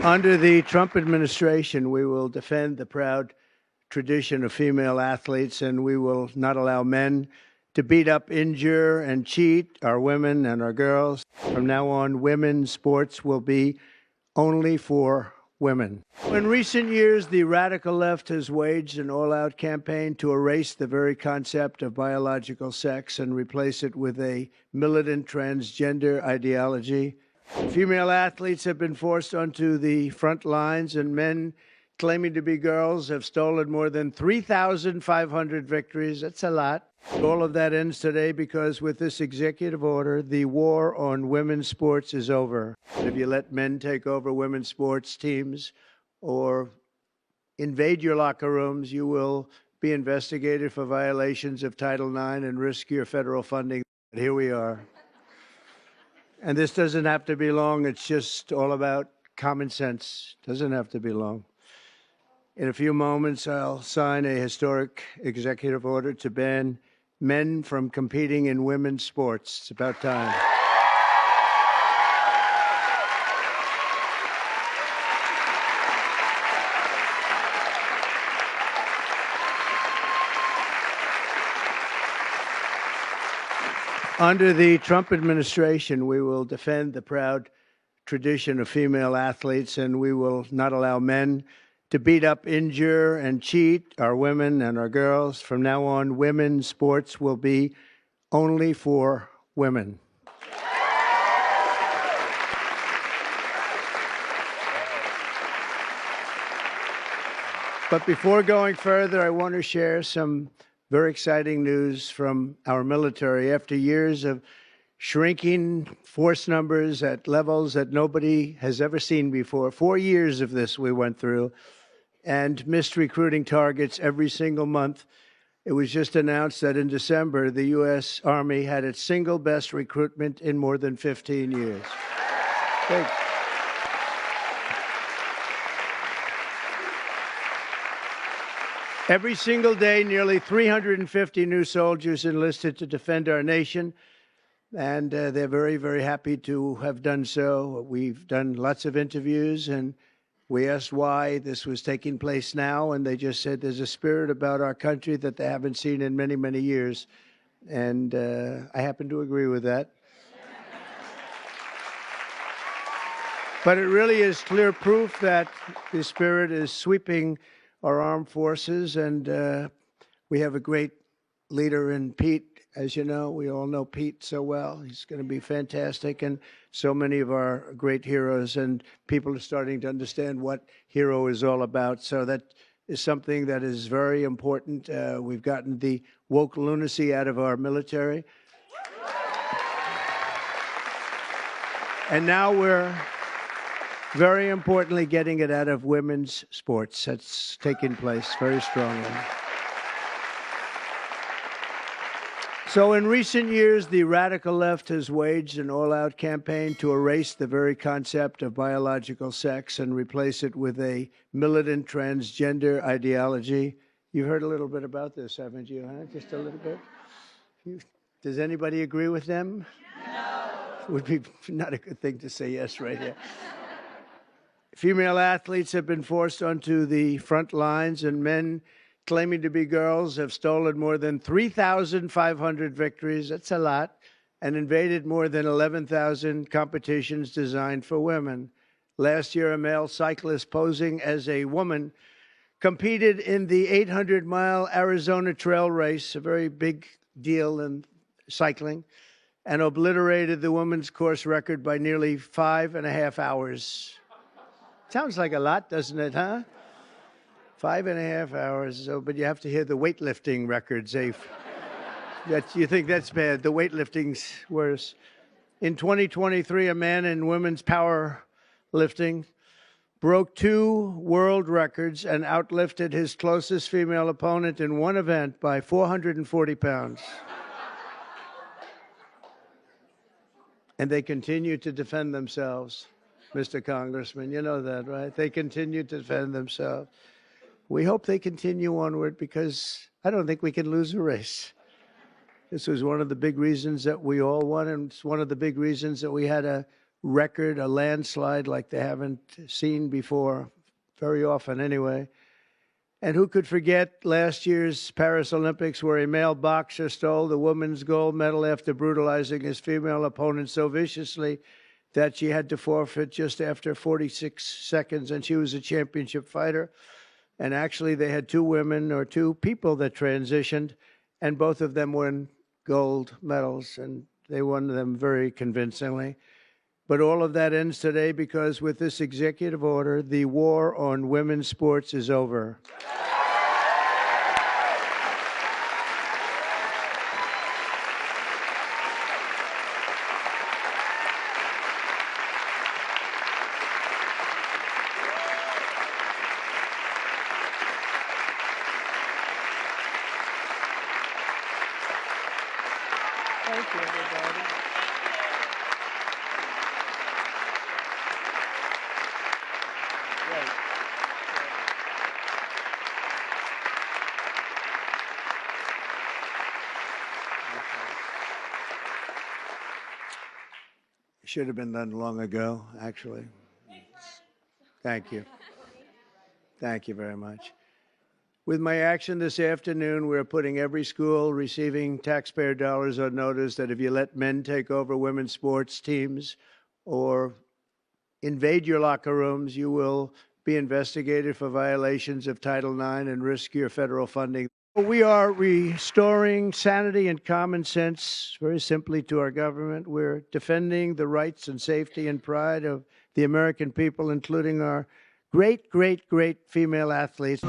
Under the Trump administration, we will defend the proud tradition of female athletes, and we will not allow men to beat up, injure, and cheat our women and our girls. From now on, women's sports will be only for women. In recent years, the radical left has waged an all-out campaign to erase the very concept of biological sex and replace it with a militant transgender ideology. Female athletes have been forced onto the front lines, and men claiming to be girls have stolen more than 3,500 victories. That's a lot. All of that ends today because with this executive order, the war on women's sports is over. If you let men take over women's sports teams or invade your locker rooms, you will be investigated for violations of Title IX and risk your federal funding. But here we are. And this doesn't have to be long. It's just all about common sense. Doesn't have to be long. In a few moments, I'll sign a historic executive order to ban men from competing in women's sports. It's about time. Under the Trump administration, we will defend the proud tradition of female athletes, and we will not allow men to beat up, injure, and cheat our women and our girls. From now on, women's sports will be only for women. But before going further, I want to share some very exciting news from our military. After years of shrinking force numbers at levels that nobody has ever seen before, 4 years of this we went through, and missed recruiting targets every single month, it was just announced that in December, the U.S. Army had its single best recruitment in more than 15 years. Thanks. Every single day, nearly 350 new soldiers enlisted to defend our nation, and they're very, very happy to have done so. We've done lots of interviews, and we asked why this was taking place now, and they just said there's a spirit about our country that they haven't seen in many, many years, and I happen to agree with that. But it really is clear proof that the spirit is sweeping our armed forces, and we have a great leader in Pete. As you know, we all know Pete so well. He's going to be fantastic, and so many of our great heroes, and people are starting to understand what hero is all about. So that is something that is very important. We've gotten the woke lunacy out of our military. And now we're very importantly getting it out of women's sports. That's taking place very strongly. So in recent years, the radical left has waged an all-out campaign to erase the very concept of biological sex and replace it with a militant transgender ideology. You've heard a little bit about this, haven't you? Huh? Just a little bit? Does anybody agree with them? No. Would be not a good thing to say yes right here. Female athletes have been forced onto the front lines, and men claiming to be girls have stolen more than 3,500 victories. That's a lot. And invaded more than 11,000 competitions designed for women. Last year, a male cyclist posing as a woman competed in the 800-mile Arizona trail race, a very big deal in cycling, and obliterated the women's course record by nearly 5.5 hours. Sounds like a lot, doesn't it, huh? 5.5 hours, but you have to hear the weightlifting records. You think that's bad. The weightlifting's worse. In 2023, a man in women's powerlifting broke 2 world records and outlifted his closest female opponent in one event by 440 pounds. And they continue to defend themselves, Mr. Congressman. You know that, right? They continue to defend themselves. We hope they continue onward because I don't think we can lose a race. This was one of the big reasons that we all won, and it's one of the big reasons that we had a record, a landslide like they haven't seen before, very often anyway. And who could forget last year's Paris Olympics, where a male boxer stole the women's gold medal after brutalizing his female opponent so viciously that she had to forfeit just after 46 seconds, and she was a championship fighter. And actually, they had two women or two people that transitioned, and both of them won gold medals, and they won them very convincingly. But all of that ends today because with this executive order, the war on women's sports is over. Thank you, everybody. Right. It should have been done long ago, actually. Thank you. Thank you very much. With my action this afternoon, we're putting every school receiving taxpayer dollars on notice that if you let men take over women's sports teams or invade your locker rooms, you will be investigated for violations of Title IX and risk your federal funding. We are restoring sanity and common sense, very simply, to our government. We're defending the rights and safety and pride of the American people, including our great, great, great female athletes.